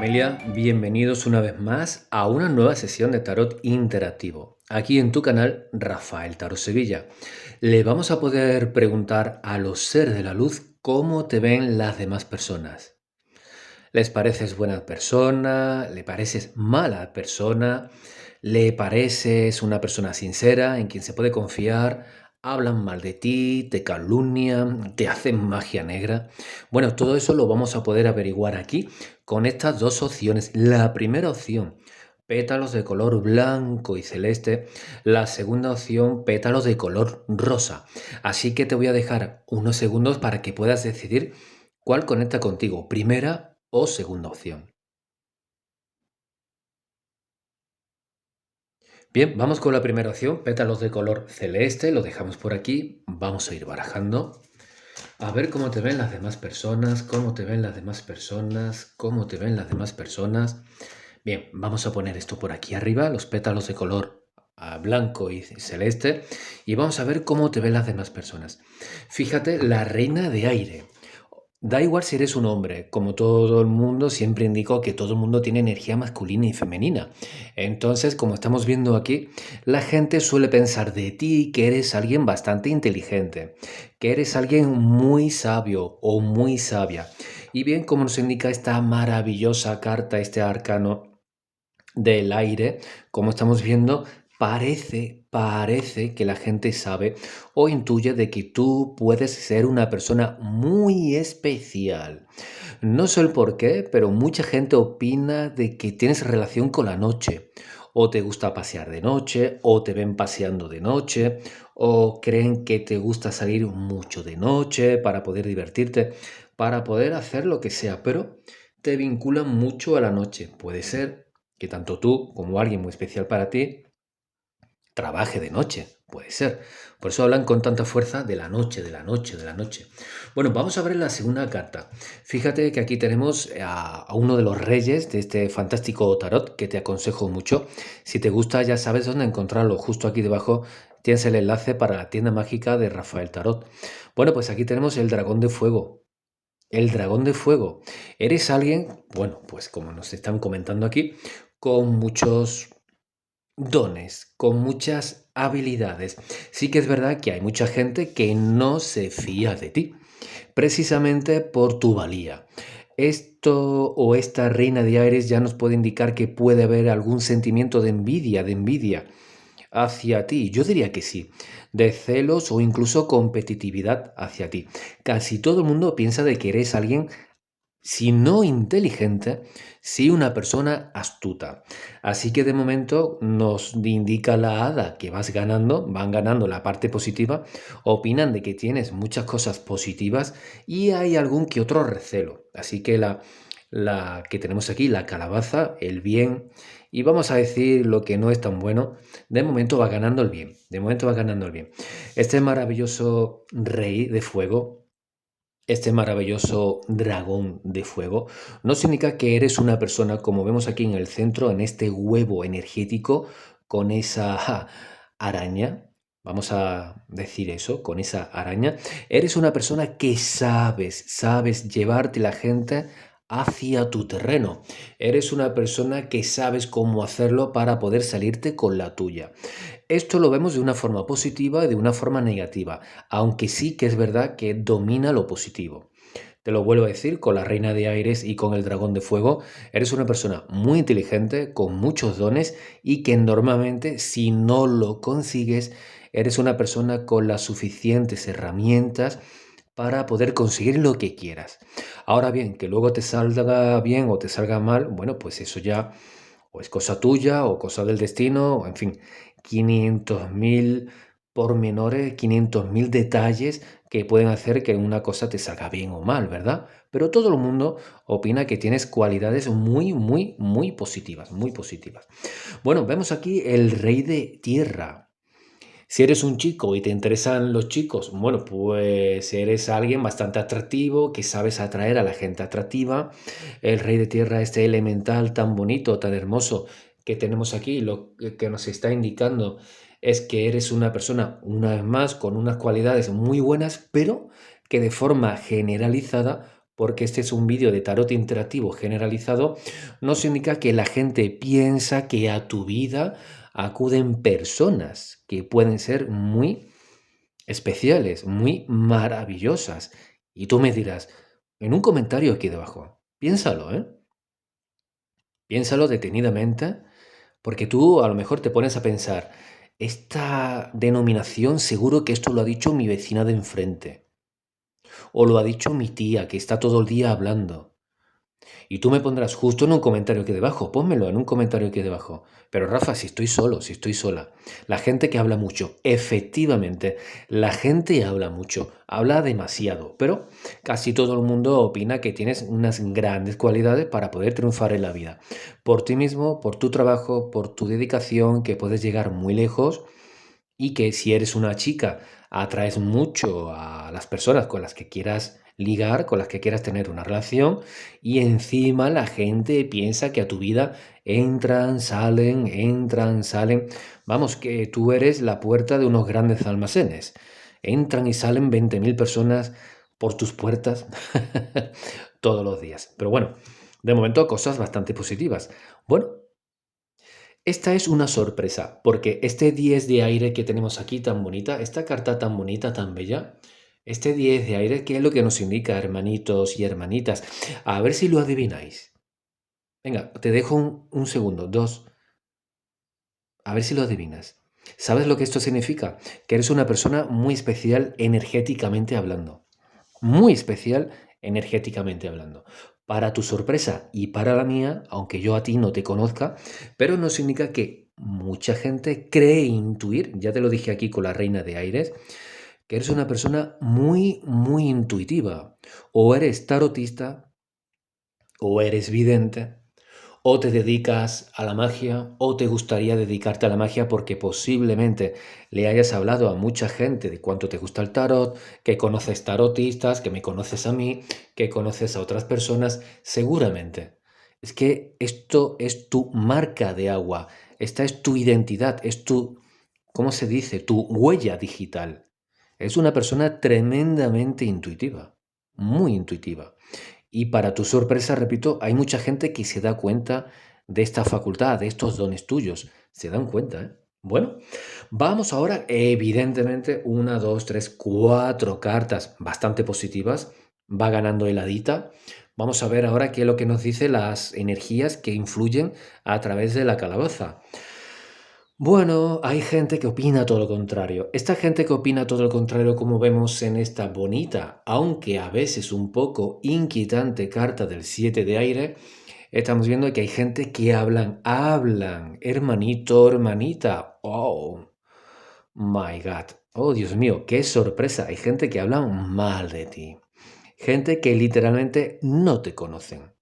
familia, bienvenidos una vez más a una nueva sesión de tarot interactivo. Aquí en tu canal, Rafael Tarot Sevilla. Le vamos a poder preguntar a los seres de la luz cómo te ven las demás personas. ¿Les pareces buena persona? ¿Le pareces mala persona? ¿Le pareces una persona sincera en quien se puede confiar? ¿Hablan mal de ti? ¿Te calumnian? ¿Te hacen magia negra? Bueno, todo eso lo vamos a poder averiguar aquí con estas dos opciones. La primera opción, pétalos de color blanco y celeste. La segunda opción, pétalos de color rosa. Así que te voy a dejar unos segundos para que puedas decidir cuál conecta contigo, primera o segunda opción. Bien, vamos con la primera opción, pétalos de color celeste, lo dejamos por aquí, vamos a ir barajando. A ver cómo te ven las demás personas, cómo te ven las demás personas, cómo te ven las demás personas. Bien, vamos a poner esto por aquí arriba, los pétalos de color blanco y celeste, y vamos a ver cómo te ven las demás personas. Fíjate, la reina de aire. Da igual si eres un hombre, como todo el mundo, siempre indico que todo el mundo tiene energía masculina y femenina. Entonces, como estamos viendo aquí, la gente suele pensar de ti que eres alguien bastante inteligente, que eres alguien muy sabio o muy sabia. Y bien, como nos indica esta maravillosa carta, este arcano del aire, como estamos viendo, parece que la gente sabe o intuye de que tú puedes ser una persona muy especial. No sé el por qué, pero mucha gente opina de que tienes relación con la noche. O te gusta pasear de noche, o te ven paseando de noche, o creen que te gusta salir mucho de noche para poder divertirte, para poder hacer lo que sea, pero te vinculan mucho a la noche. Puede ser que tanto tú como alguien muy especial para ti trabaje de noche, puede ser. Por eso hablan con tanta fuerza de la noche, de la noche, de la noche. Bueno, vamos a ver la segunda carta. Fíjate que aquí tenemos a uno de los reyes de este fantástico tarot que te aconsejo mucho. Si te gusta ya sabes dónde encontrarlo. Justo aquí debajo tienes el enlace para la tienda mágica de Rafael Tarot. Bueno, pues aquí tenemos el dragón de fuego. El dragón de fuego. Eres alguien, bueno, pues como nos están comentando aquí, con muchos dones, con muchas habilidades. Sí que es verdad que hay mucha gente que no se fía de ti, precisamente por tu valía. Esto o esta reina de aires ya nos puede indicar que puede haber algún sentimiento de envidia hacia ti. Yo diría que sí, de celos o incluso competitividad hacia ti. Casi todo el mundo piensa de que eres alguien si no inteligente, sí una persona astuta. Así que de momento nos indica la hada que vas ganando, van ganando la parte positiva, opinan de que tienes muchas cosas positivas y hay algún que otro recelo. Así que la que tenemos aquí, la calabaza, el bien, y vamos a decir lo que no es tan bueno, de momento va ganando el bien, de momento va ganando el bien. Este maravilloso rey de fuego, este maravilloso dragón de fuego, no significa que eres una persona, como vemos aquí en el centro, en este huevo energético, con esa araña, vamos a decir eso, con esa araña, eres una persona que sabes llevarte la gente hacia tu terreno. Eres una persona que sabes cómo hacerlo para poder salirte con la tuya. Esto lo vemos de una forma positiva y de una forma negativa, aunque sí que es verdad que domina lo positivo. Te lo vuelvo a decir, con la reina de aires y con el dragón de fuego, eres una persona muy inteligente, con muchos dones y que normalmente si no lo consigues, eres una persona con las suficientes herramientas para poder conseguir lo que quieras. Ahora bien, que luego te salga bien o te salga mal, bueno, pues eso ya o es cosa tuya o cosa del destino, o en fin, 500.000 pormenores, 500.000 detalles que pueden hacer que una cosa te salga bien o mal, ¿verdad? Pero todo el mundo opina que tienes cualidades muy positivas, muy positivas. Bueno, vemos aquí el rey de tierra. Si eres un chico y te interesan los chicos, bueno, pues eres alguien bastante atractivo, que sabes atraer a la gente atractiva. El rey de tierra, este elemental tan bonito, tan hermoso que tenemos aquí, lo que nos está indicando es que eres una persona, una vez más, con unas cualidades muy buenas, pero que de forma generalizada porque este es un vídeo de tarot interactivo generalizado, no significa que la gente piensa que a tu vida acuden personas que pueden ser muy especiales, muy maravillosas. Y tú me dirás, en un comentario aquí debajo, piénsalo, ¿eh? Piénsalo detenidamente, porque tú a lo mejor te pones a pensar, esta denominación seguro que esto lo ha dicho mi vecina de enfrente, o lo ha dicho mi tía que está todo el día hablando. Y tú me pondrás justo en un comentario aquí debajo, pónmelo en un comentario aquí debajo. Pero Rafa, si estoy solo, si estoy sola. La gente que habla mucho, efectivamente, la gente habla mucho, habla demasiado, pero casi todo el mundo opina que tienes unas grandes cualidades para poder triunfar en la vida. Por ti mismo, por tu trabajo, por tu dedicación, que puedes llegar muy lejos y que si eres una chica atraes mucho a las personas con las que quieras ligar, con las que quieras tener una relación y encima la gente piensa que a tu vida entran, salen. Vamos, que tú eres la puerta de unos grandes almacenes. Entran y salen 20.000 personas por tus puertas todos los días. Pero bueno, de momento cosas bastante positivas. Bueno, esta es una sorpresa, porque este 10 de aire que tenemos aquí tan bonita, esta carta tan bonita, tan bella, este 10 de aire, ¿qué es lo que nos indica, hermanitos y hermanitas? A ver si lo adivináis. Venga, te dejo un segundo, dos, a ver si lo adivinas. ¿Sabes lo que esto significa? Que eres una persona muy especial energéticamente hablando. Muy especial energéticamente hablando. Para tu sorpresa y para la mía, aunque yo a ti no te conozca, pero no significa que mucha gente cree intuir, ya te lo dije aquí con la reina de aires, que eres una persona muy intuitiva. O eres tarotista, o eres vidente, o te dedicas a la magia, o te gustaría dedicarte a la magia porque posiblemente le hayas hablado a mucha gente de cuánto te gusta el tarot, que conoces tarotistas, que me conoces a mí, que conoces a otras personas, seguramente. Es que esto es tu marca de agua, esta es tu identidad, es tu, ¿cómo se dice? Tu huella digital. Es una persona tremendamente intuitiva, muy intuitiva. Y para tu sorpresa, repito, hay mucha gente que se da cuenta de esta facultad, de estos dones tuyos. Se dan cuenta, ¿eh? Bueno, vamos ahora, evidentemente, una, dos, tres, cuatro cartas bastante positivas. Va ganando heladita. Vamos a ver ahora qué es lo que nos dice las energías que influyen a través de la calabaza. Bueno, hay gente que opina todo lo contrario. Esta gente que opina todo lo contrario, como vemos en esta bonita, aunque a veces un poco inquietante carta del 7 de aire, estamos viendo que hay gente que hablan, hermanito, hermanita. Oh, my God. Oh, Dios mío, qué sorpresa. Hay gente que habla mal de ti. Gente que literalmente no te conocen.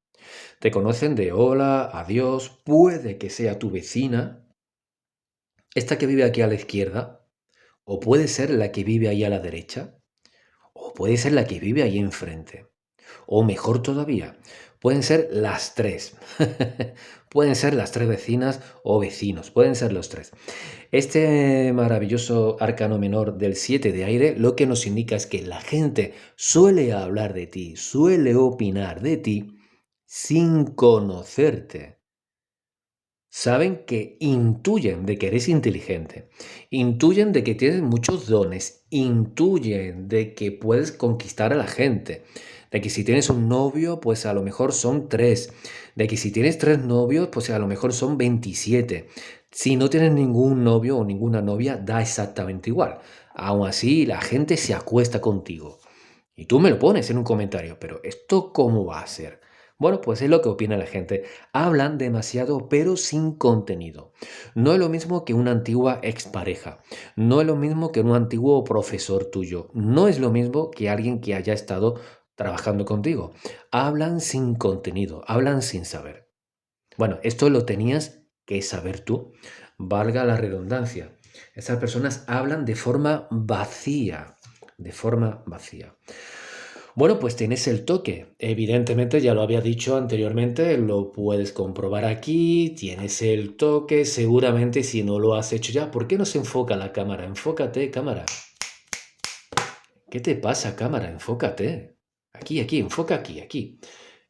Te conocen de hola, adiós, puede que sea tu vecina, esta que vive aquí a la izquierda, o puede ser la que vive ahí a la derecha, o puede ser la que vive ahí enfrente. O mejor todavía, pueden ser las tres. Pueden ser las tres vecinas o vecinos, pueden ser los tres. Este maravilloso arcano menor del 7 de aire lo que nos indica es que la gente suele hablar de ti, suele opinar de ti sin conocerte. Saben que intuyen de que eres inteligente, intuyen de que tienes muchos dones, intuyen de que puedes conquistar a la gente, de que si tienes un novio, pues a lo mejor son tres, de que si tienes tres novios, pues a lo mejor son 27. Si no tienes ningún novio o ninguna novia, da exactamente igual. Aún así, la gente se acuesta contigo. Y tú me lo pones en un comentario, pero ¿esto cómo va a ser? Bueno, pues es lo que opina la gente. Hablan demasiado, pero sin contenido. No es lo mismo que una antigua expareja. No es lo mismo que un antiguo profesor tuyo. No es lo mismo que alguien que haya estado trabajando contigo. Hablan sin contenido, hablan sin saber. Bueno, esto lo tenías que saber tú. Valga la redundancia. Esas personas hablan de forma vacía. De forma vacía. Bueno, pues tienes el toque. Evidentemente, ya lo había dicho anteriormente, lo puedes comprobar aquí, tienes el toque, seguramente si no lo has hecho ya, ¿por qué no se enfoca la cámara? Enfócate, cámara. ¿Qué te pasa, cámara? Enfócate. Aquí, enfoca aquí, aquí.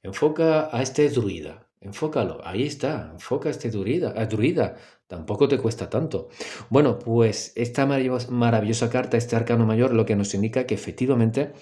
Enfoca a este druida. Enfócalo. Ahí está. Enfoca a este druida. A druida. Tampoco te cuesta tanto. Bueno, pues esta maravillosa carta, este arcano mayor, lo que nos indica que efectivamente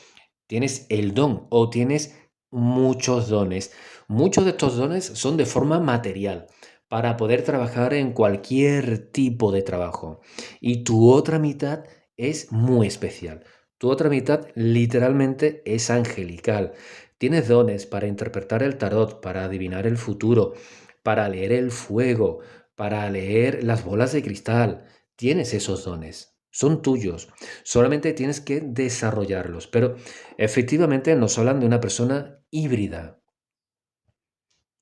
tienes el don o tienes muchos dones. Muchos de estos dones son de forma material para poder trabajar en cualquier tipo de trabajo. Y tu otra mitad es muy especial. Tu otra mitad literalmente es angelical. Tienes dones para interpretar el tarot, para adivinar el futuro, para leer el fuego, para leer las bolas de cristal. Tienes esos dones. Son tuyos. Solamente tienes que desarrollarlos. Pero efectivamente nos hablan de una persona híbrida.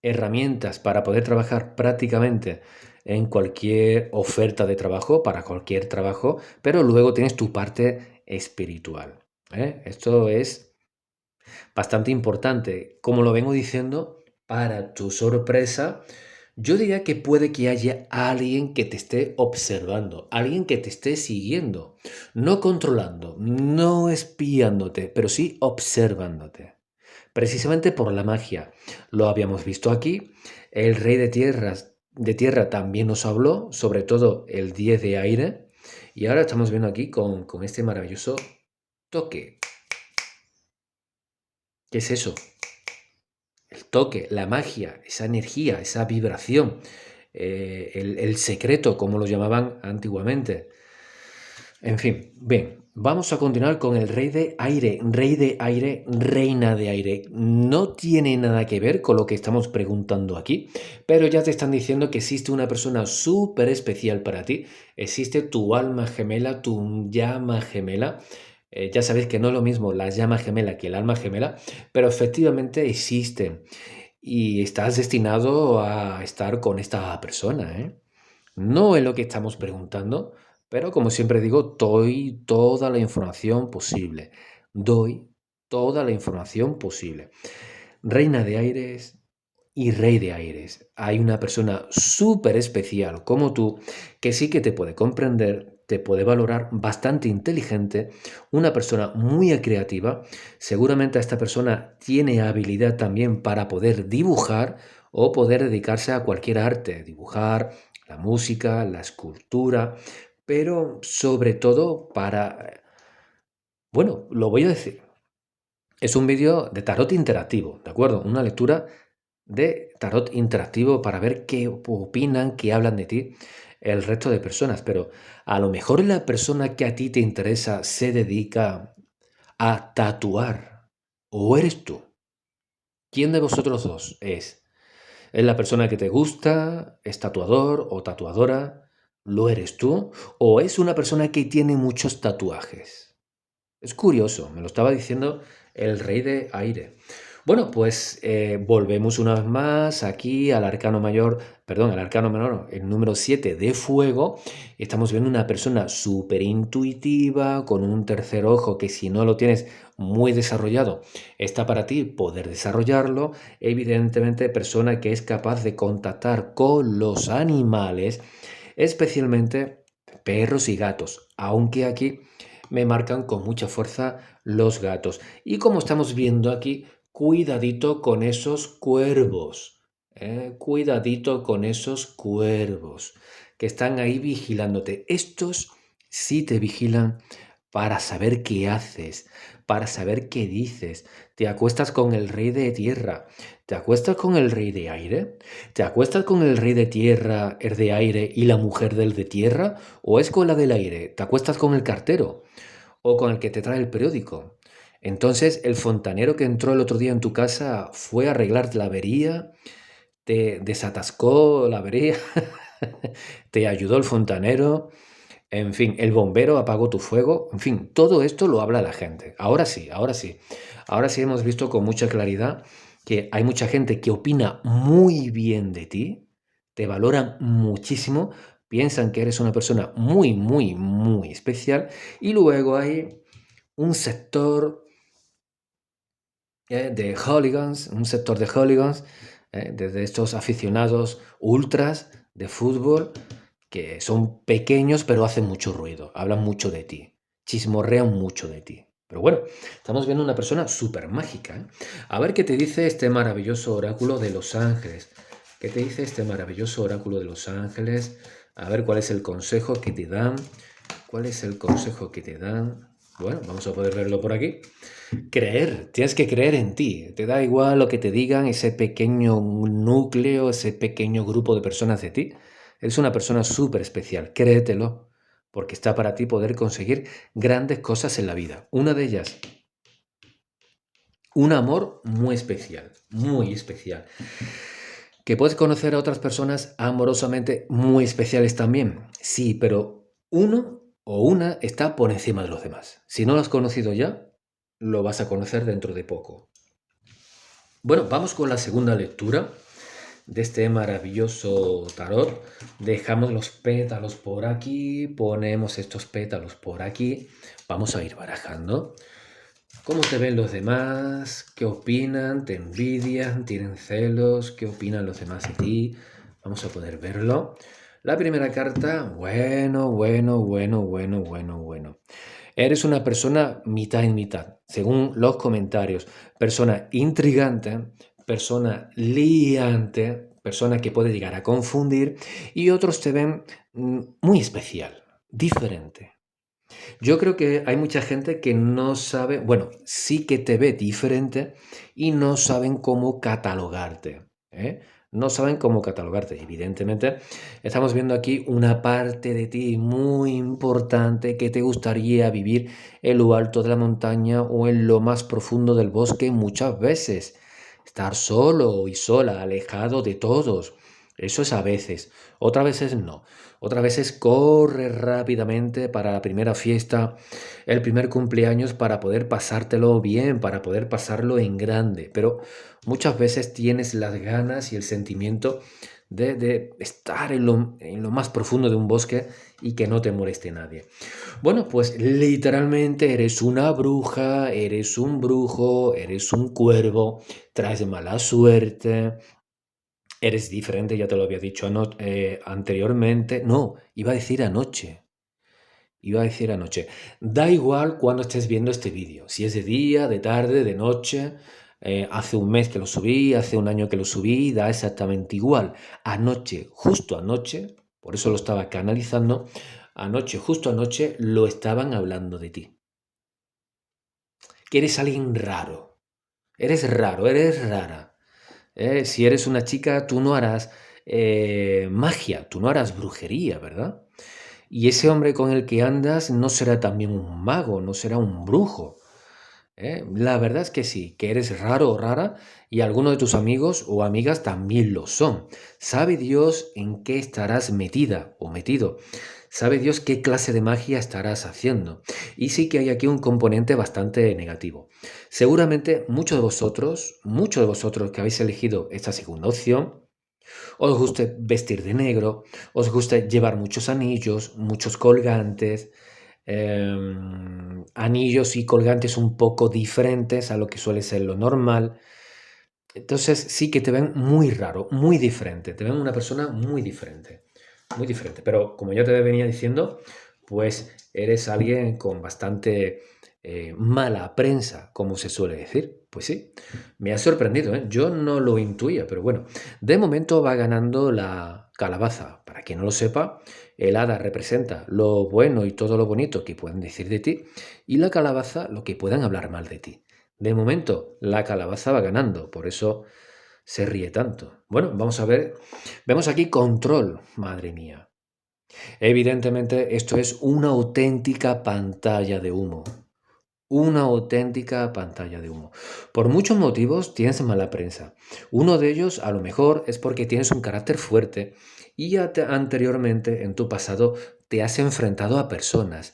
Herramientas para poder trabajar prácticamente en cualquier oferta de trabajo, para cualquier trabajo, pero luego tienes tu parte espiritual. Esto es bastante importante. Como lo vengo diciendo, para tu sorpresa, yo diría que puede que haya alguien que te esté observando, alguien que te esté siguiendo, no controlando, no espiándote, pero sí observándote. Precisamente por la magia. Lo habíamos visto aquí. El rey de tierra también nos habló, sobre todo el 10 de aire. Y ahora estamos viendo aquí con este maravilloso toque. ¿Qué es eso? El toque, la magia, esa energía, esa vibración, el secreto, como lo llamaban antiguamente. En fin, bien, vamos a continuar con el rey de aire, reina de aire. No tiene nada que ver con lo que estamos preguntando aquí, pero ya te están diciendo que existe una persona súper especial para ti, existe tu alma gemela, tu llama gemela. Ya sabéis que no es lo mismo la llama gemela que el alma gemela, pero efectivamente existen y estás destinado a estar con esta persona, ¿eh? No es lo que estamos preguntando, pero como siempre digo, doy toda la información posible. Doy toda la información posible. Reina de aires y rey de aires. Hay una persona súper especial como tú que sí que te puede comprender, te puede valorar, bastante inteligente, una persona muy creativa. Seguramente esta persona tiene habilidad también para poder dibujar o poder dedicarse a cualquier arte, dibujar, la música, la escultura, pero sobre todo para, bueno, lo voy a decir, es un vídeo de tarot interactivo, ¿de acuerdo? Una lectura de tarot interactivo para ver qué opinan, qué hablan de ti el resto de personas, pero a lo mejor la persona que a ti te interesa se dedica a tatuar, o eres tú. ¿Quién de vosotros dos es? ¿Es la persona que te gusta? ¿Es tatuador o tatuadora? ¿Lo eres tú? ¿O es una persona que tiene muchos tatuajes? Es curioso, me lo estaba diciendo el rey de aire. Bueno, pues volvemos una vez más aquí al arcano mayor, perdón, al arcano menor, no, el número 7 de fuego. Estamos viendo una persona súper intuitiva, con un tercer ojo que si no lo tienes muy desarrollado, está para ti poder desarrollarlo. Evidentemente, persona que es capaz de contactar con los animales, especialmente perros y gatos, aunque aquí me marcan con mucha fuerza los gatos. Y como estamos viendo aquí, cuidadito con esos cuervos. Cuidadito con esos cuervos que están ahí vigilándote. Estos sí te vigilan para saber qué haces, para saber qué dices. Te acuestas con el rey de tierra, te acuestas con el rey de aire, te acuestas con el rey de tierra, el de aire y la mujer del de tierra, o es con la del aire, te acuestas con el cartero o con el que te trae el periódico. Entonces, el fontanero que entró el otro día en tu casa fue a arreglar la avería, te desatascó la avería, te ayudó el fontanero, en fin, el bombero apagó tu fuego, en fin, todo esto lo habla la gente. Ahora sí, ahora sí. Ahora sí hemos visto con mucha claridad que hay mucha gente que opina muy bien de ti, te valoran muchísimo, piensan que eres una persona muy, muy, muy especial y luego hay un sector de hooligans, un sector de hooligans, de estos aficionados ultras de fútbol que son pequeños pero hacen mucho ruido, hablan mucho de ti, chismorrean mucho de ti. Pero bueno, estamos viendo una persona súper mágica, ¿eh? A ver qué te dice este maravilloso oráculo de los ángeles. ¿Qué te dice este maravilloso oráculo de los ángeles? A ver cuál es el consejo que te dan. ¿Cuál es el consejo que te dan? Bueno, vamos a poder verlo por aquí. Creer, tienes que creer en ti. Te da igual lo que te digan ese pequeño núcleo, ese pequeño grupo de personas de ti. Eres una persona súper especial, créetelo, porque está para ti poder conseguir grandes cosas en la vida. Una de ellas, un amor muy especial, muy especial. Que puedes conocer a otras personas amorosamente muy especiales también. Sí, pero uno o una está por encima de los demás. Si no lo has conocido ya, lo vas a conocer dentro de poco. Bueno, vamos con la segunda lectura de este maravilloso tarot. Dejamos los pétalos por aquí, ponemos estos pétalos por aquí. Vamos a ir barajando. ¿Cómo te ven los demás? ¿Qué opinan? ¿Te envidian? ¿Tienen celos? ¿Qué opinan los demás de ti? Vamos a poder verlo. La primera carta, bueno. Eres una persona mitad en mitad, según los comentarios. Persona intrigante, persona liante, persona que puede llegar a confundir y otros te ven muy especial, diferente. Yo creo que hay mucha gente que no sabe, bueno, sí que te ve diferente y no saben cómo catalogarte, ¿eh? No saben cómo catalogarte. Evidentemente, estamos viendo aquí una parte de ti muy importante que te gustaría vivir en lo alto de la montaña o en lo más profundo del bosque muchas veces. Estar solo y sola, alejado de todos. Eso es a veces. Otras veces no. Otras veces corre rápidamente para la primera fiesta, el primer cumpleaños, para poder pasártelo bien, para poder pasarlo en grande. Pero muchas veces tienes las ganas y el sentimiento de estar en lo más profundo de un bosque y que no te moleste nadie. Bueno, pues literalmente eres una bruja, eres un brujo, eres un cuervo, traes mala suerte. Eres diferente, ya te lo había dicho anteriormente. No, iba a decir anoche. Iba a decir anoche. Da igual cuando estés viendo este vídeo. Si es de día, de tarde, de noche. Hace un mes que lo subí, hace un año que lo subí. Da exactamente igual. Anoche, justo anoche, por eso lo estaba canalizando. Anoche, justo anoche, lo estaban hablando de ti. Que eres alguien raro. Eres raro, eres rara. Si eres una chica, tú no harás magia, tú no harás brujería, ¿verdad? Y ese hombre con el que andas no será también un mago, no será un brujo. La verdad es que sí, que eres raro o rara y algunos de tus amigos o amigas también lo son. Sabe Dios en qué estarás metida o metido. Sabe Dios qué clase de magia estarás haciendo. Y sí que hay aquí un componente bastante negativo. Seguramente muchos de vosotros que habéis elegido esta segunda opción, os guste vestir de negro, os guste llevar muchos anillos, muchos colgantes, anillos y colgantes un poco diferentes a lo que suele ser lo normal. Entonces sí que te ven muy raro, muy diferente, te ven una persona muy diferente, muy diferente. Pero como ya te venía diciendo, pues eres alguien con bastante mala prensa, como se suele decir. Pues sí, me ha sorprendido, ¿eh? Yo no lo intuía, pero bueno, de momento va ganando la calabaza. Para quien no lo sepa, el hada representa lo bueno y todo lo bonito que pueden decir de ti y la calabaza lo que puedan hablar mal de ti. De momento, la calabaza va ganando, por eso se ríe tanto. Bueno, vamos a ver. Vemos aquí control, madre mía. Evidentemente, esto es una auténtica pantalla de humo. Una auténtica pantalla de humo. Por muchos motivos tienes mala prensa. Uno de ellos, a lo mejor, es porque tienes un carácter fuerte y ya anteriormente, en tu pasado, te has enfrentado a personas.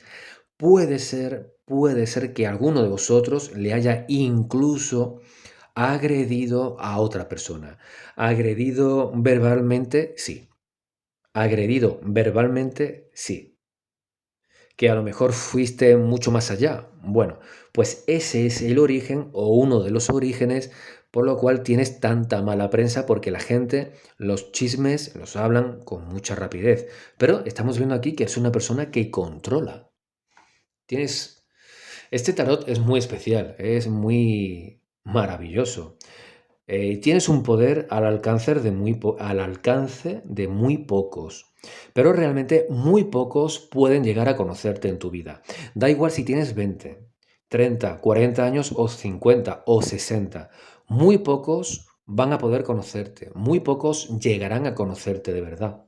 Puede ser que alguno de vosotros le haya incluso agredido a otra persona. Agredido verbalmente, sí. Agredido verbalmente, sí. Que a lo mejor fuiste mucho más allá. Bueno, pues ese es el origen o uno de los orígenes por lo cual tienes tanta mala prensa porque la gente, los chismes los hablan con mucha rapidez. Pero estamos viendo aquí que es una persona que controla. Tienes Este tarot es muy especial, es muy maravilloso. Tienes un poder al alcance de muy pocos, pero realmente muy pocos pueden llegar a conocerte en tu vida. Da igual si tienes 20, 30, 40 años o 50 o 60. Muy pocos van a poder conocerte, muy pocos llegarán a conocerte de verdad.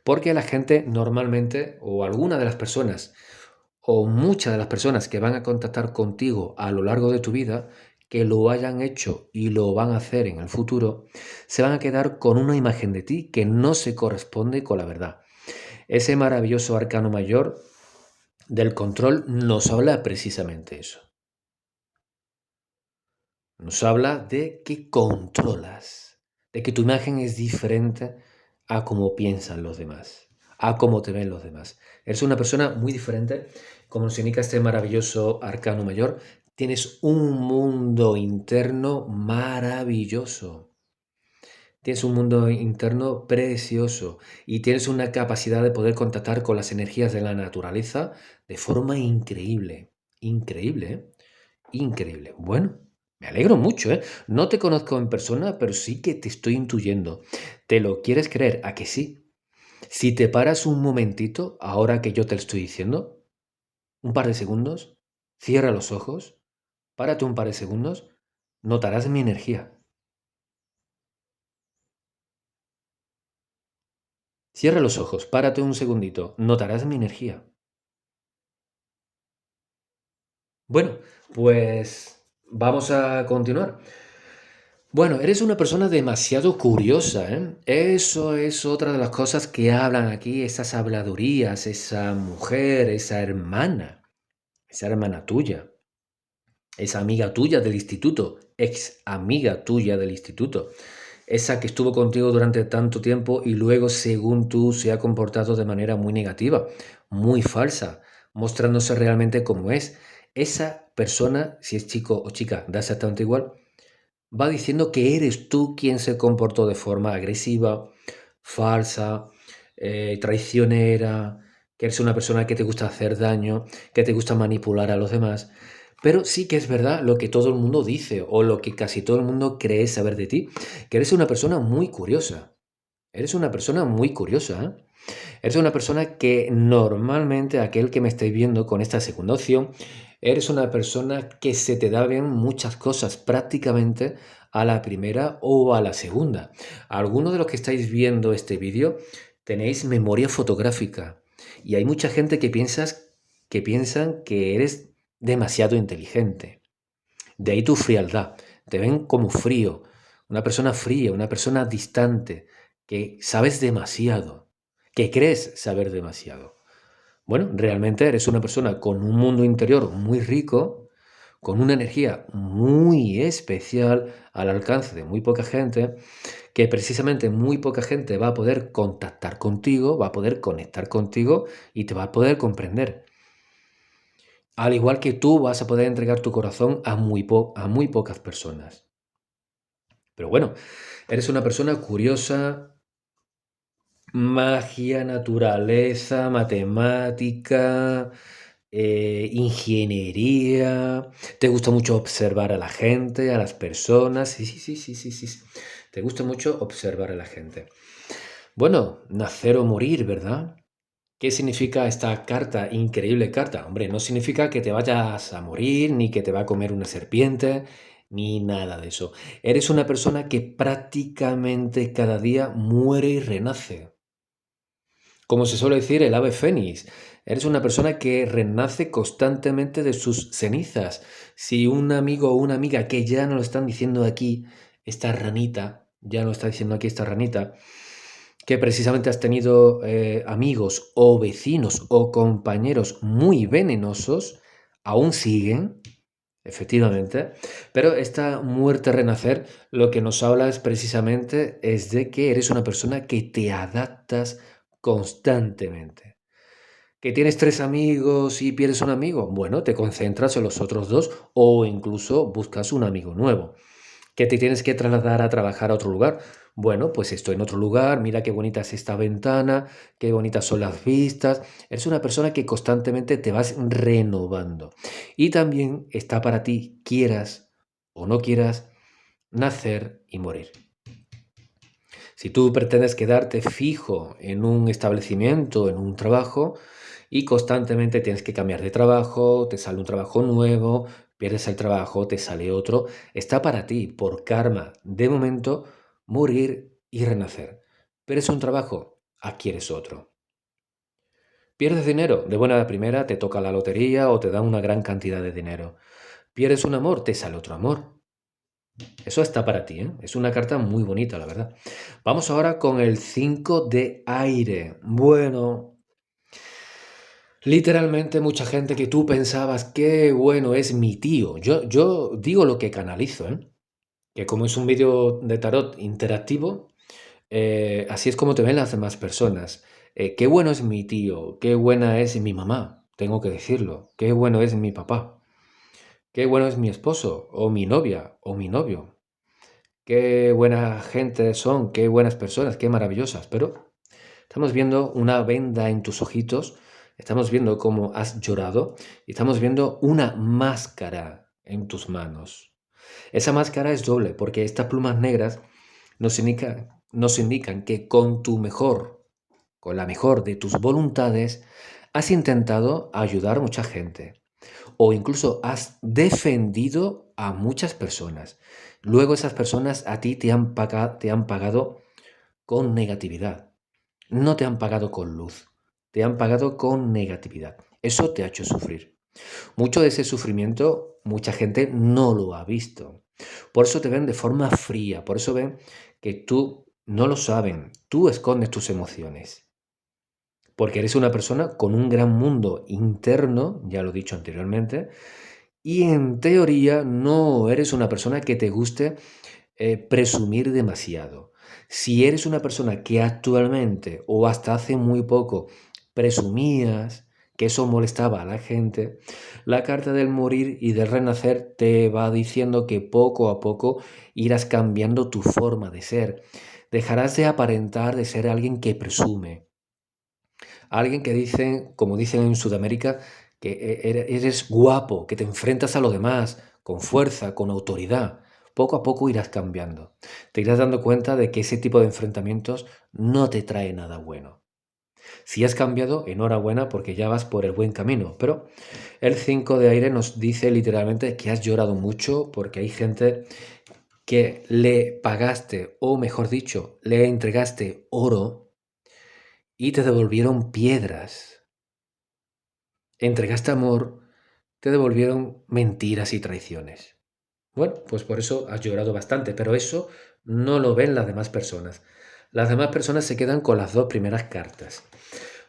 Porque la gente normalmente, o alguna de las personas, o muchas de las personas que van a contactar contigo a lo largo de tu vida, que lo hayan hecho y lo van a hacer en el futuro, se van a quedar con una imagen de ti que no se corresponde con la verdad. Ese maravilloso arcano mayor del control nos habla precisamente eso. Nos habla de que controlas, de que tu imagen es diferente a cómo piensan los demás, a cómo te ven los demás. Eres una persona muy diferente, como nos indica este maravilloso arcano mayor. Tienes un mundo interno maravilloso. Tienes un mundo interno precioso y tienes una capacidad de poder contactar con las energías de la naturaleza de forma increíble. Increíble, ¿eh? Increíble. Bueno, me alegro mucho, ¿eh? No te conozco en persona, pero sí que te estoy intuyendo. ¿Te lo quieres creer? ¿A que sí? Si te paras un momentito, ahora que yo te lo estoy diciendo, un par de segundos, cierra los ojos, párate un par de segundos, notarás mi energía. Cierra los ojos, párate un segundito, notarás mi energía. Bueno, pues vamos a continuar. Bueno, eres una persona demasiado curiosa, ¿eh? Eso es otra de las cosas que hablan aquí, esas habladurías, esa mujer, esa hermana tuya, esa amiga tuya del instituto, ex amiga tuya del instituto, esa que estuvo contigo durante tanto tiempo y luego, según tú, se ha comportado de manera muy negativa, muy falsa, mostrándose realmente como es. Esa persona, si es chico o chica, da exactamente igual, va diciendo que eres tú quien se comportó de forma agresiva, falsa, traicionera, que eres una persona que te gusta hacer daño, que te gusta manipular a los demás. Pero sí que es verdad lo que todo el mundo dice o lo que casi todo el mundo cree saber de ti, que eres una persona muy curiosa. Eres una persona muy curiosa, ¿eh? Eres una persona que normalmente, aquel que me estáis viendo con esta segunda opción, eres una persona que se te da bien muchas cosas prácticamente a la primera o a la segunda. Algunos de los que estáis viendo este vídeo tenéis memoria fotográfica y hay mucha gente que piensan que eres demasiado inteligente. De ahí tu frialdad. Te ven como fría, una persona distante, que sabes demasiado, que crees saber demasiado. Bueno, realmente eres una persona con un mundo interior muy rico, con una energía muy especial al alcance de muy poca gente, que precisamente muy poca gente va a poder contactar contigo, va a poder conectar contigo y te va a poder comprender. Al igual que tú vas a poder entregar tu corazón a muy pocas personas. Pero bueno, eres una persona curiosa, magia, naturaleza, matemática, ingeniería. Te gusta mucho observar a la gente, a las personas. Sí, sí, sí, sí, sí, sí, sí. Te gusta mucho observar a la gente. Bueno, nacer o morir, ¿verdad? ¿Qué significa esta carta? Increíble carta. Hombre, no significa que te vayas a morir, ni que te va a comer una serpiente, ni nada de eso. Eres una persona que prácticamente cada día muere y renace. Como se suele decir, el ave fénix. Eres una persona que renace constantemente de sus cenizas. Si un amigo o una amiga, que ya no lo están diciendo aquí, esta ranita, ya no lo está diciendo aquí esta ranita, que precisamente has tenido amigos o vecinos o compañeros muy venenosos, aún siguen, efectivamente, pero esta muerte renacer lo que nos habla es precisamente es de que eres una persona que te adaptas constantemente. ¿Que tienes tres amigos y pierdes un amigo? Bueno, te concentras en los otros dos o incluso buscas un amigo nuevo. ¿Que te tienes que trasladar a trabajar a otro lugar? Bueno, pues estoy en otro lugar, mira qué bonita es esta ventana, qué bonitas son las vistas. Eres una persona que constantemente te vas renovando. Y también está para ti, quieras o no quieras, nacer y morir. Si tú pretendes quedarte fijo en un establecimiento, en un trabajo, y constantemente tienes que cambiar de trabajo, te sale un trabajo nuevo, pierdes el trabajo, te sale otro, está para ti, por karma, de momento, morir y renacer. Pero es un trabajo, adquieres otro. Pierdes dinero, de buena primera te toca la lotería o te dan una gran cantidad de dinero. Pierdes un amor, te sale otro amor. Eso está para ti, ¿eh? Es una carta muy bonita, la verdad. Vamos ahora con el 5 de aire. Bueno, literalmente mucha gente que tú pensabas, qué bueno es mi tío. Yo digo lo que canalizo, ¿eh? Que como es un vídeo de tarot interactivo, así es como te ven las demás personas. Qué bueno es mi tío, qué buena es mi mamá, tengo que decirlo. Qué bueno es mi papá, qué bueno es mi esposo, o mi novia, o mi novio. Qué buena gente son, qué buenas personas, qué maravillosas. Pero estamos viendo una venda en tus ojitos, estamos viendo cómo has llorado y estamos viendo una máscara en tus manos. Esa máscara es doble porque estas plumas negras nos indican que con tu mejor, con la mejor de tus voluntades, has intentado ayudar a mucha gente o incluso has defendido a muchas personas. Luego esas personas a ti te han pagado con negatividad. No te han pagado con luz, te han pagado con negatividad. Eso te ha hecho sufrir. Mucho de ese sufrimiento, mucha gente no lo ha visto. Por eso te ven de forma fría, por eso ven que tú no lo saben, tú escondes tus emociones. Porque eres una persona con un gran mundo interno, ya lo he dicho anteriormente, y en teoría no eres una persona que te guste presumir demasiado. Si eres una persona que actualmente o hasta hace muy poco presumías que eso molestaba a la gente, la carta del morir y del renacer te va diciendo que poco a poco irás cambiando tu forma de ser. Dejarás de aparentar de ser alguien que presume, alguien que dicen, como dicen en Sudamérica, que eres guapo, que te enfrentas a lo demás con fuerza, con autoridad. Poco a poco irás cambiando. Te irás dando cuenta de que ese tipo de enfrentamientos no te trae nada bueno. Si has cambiado, enhorabuena porque ya vas por el buen camino. Pero el 5 de aire nos dice literalmente que has llorado mucho porque hay gente que le pagaste, o mejor dicho, le entregaste oro y te devolvieron piedras. Entregaste amor, te devolvieron mentiras y traiciones. Bueno, pues por eso has llorado bastante, pero eso no lo ven las demás personas. Las demás personas se quedan con las dos primeras cartas.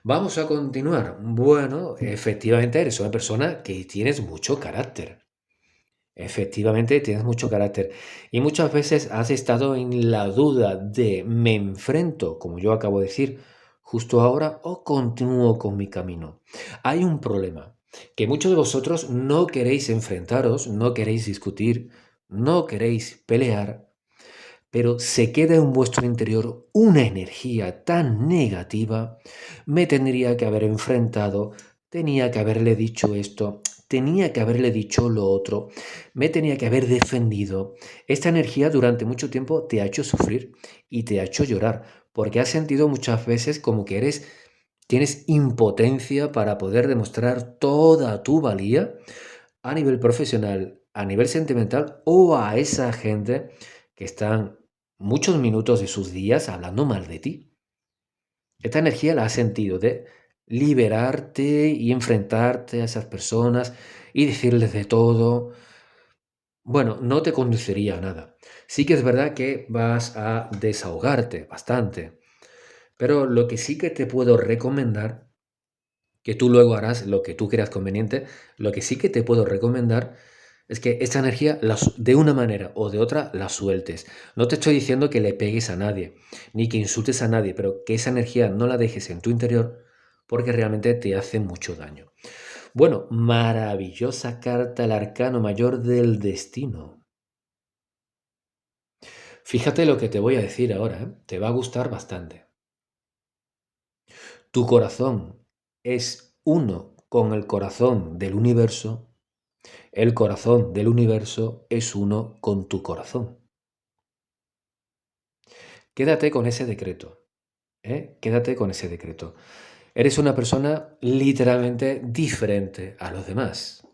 Vamos a continuar. Bueno, efectivamente eres una persona que tienes mucho carácter. Efectivamente tienes mucho carácter. Y muchas veces has estado en la duda de me enfrento, como yo acabo de decir, justo ahora o continúo con mi camino. Hay un problema, que muchos de vosotros no queréis enfrentaros, no queréis discutir, no queréis pelear, pero se queda en vuestro interior una energía tan negativa, me tendría que haber enfrentado, tenía que haberle dicho esto, tenía que haberle dicho lo otro, me tenía que haber defendido. Esta energía durante mucho tiempo te ha hecho sufrir y te ha hecho llorar, porque has sentido muchas veces como que tienes impotencia para poder demostrar toda tu valía a nivel profesional, a nivel sentimental o a esa gente que están muchos minutos de sus días hablando mal de ti. Esta energía la has sentido de liberarte y enfrentarte a esas personas y decirles de todo. Bueno, no te conduciría a nada. Sí que es verdad que vas a desahogarte bastante, pero lo que sí que te puedo recomendar, que tú luego harás lo que tú creas conveniente, lo que sí que te puedo recomendar es que esta energía de una manera o de otra la sueltes. No te estoy diciendo que le pegues a nadie, ni que insultes a nadie, pero que esa energía no la dejes en tu interior porque realmente te hace mucho daño. Bueno, maravillosa carta, el arcano mayor del destino. Fíjate lo que te voy a decir ahora, ¿eh? Te va a gustar bastante. Tu corazón es uno con el corazón del universo. El corazón del universo es uno con tu corazón. Quédate con ese decreto, ¿eh? Quédate con ese decreto. Eres una persona literalmente diferente a los demás.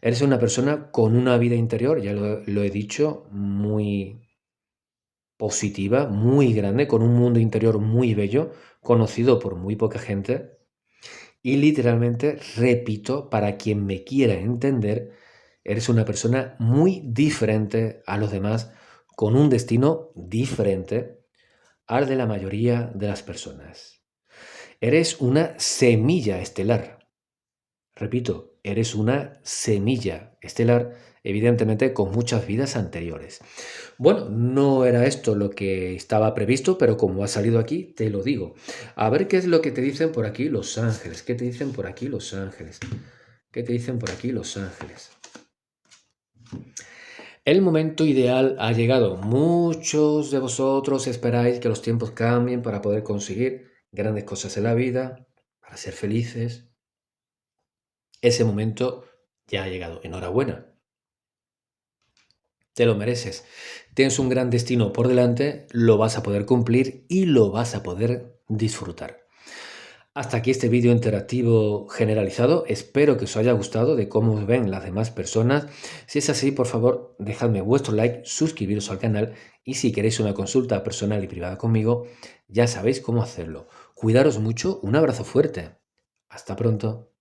Eres una persona con una vida interior, ya lo he dicho, muy positiva, muy grande, con un mundo interior muy bello, conocido por muy poca gente. Y literalmente, repito, para quien me quiera entender, eres una persona muy diferente a los demás, con un destino diferente al de la mayoría de las personas. Eres una semilla estelar. Repito, eres una semilla estelar, evidentemente con muchas vidas anteriores. Bueno, no era esto lo que estaba previsto, pero como ha salido aquí, te lo digo. A ver qué es lo que te dicen por aquí los ángeles. ¿Qué te dicen por aquí los ángeles? ¿Qué te dicen por aquí los ángeles? El momento ideal ha llegado. Muchos de vosotros esperáis que los tiempos cambien para poder conseguir grandes cosas en la vida, para ser felices. Ese momento ya ha llegado. Enhorabuena. Te lo mereces. Tienes un gran destino por delante, lo vas a poder cumplir y lo vas a poder disfrutar. Hasta aquí este vídeo interactivo generalizado. Espero que os haya gustado de cómo os ven las demás personas. Si es así, por favor, dejadme vuestro like, suscribiros al canal y si queréis una consulta personal y privada conmigo, ya sabéis cómo hacerlo. Cuidaros mucho, un abrazo fuerte. Hasta pronto.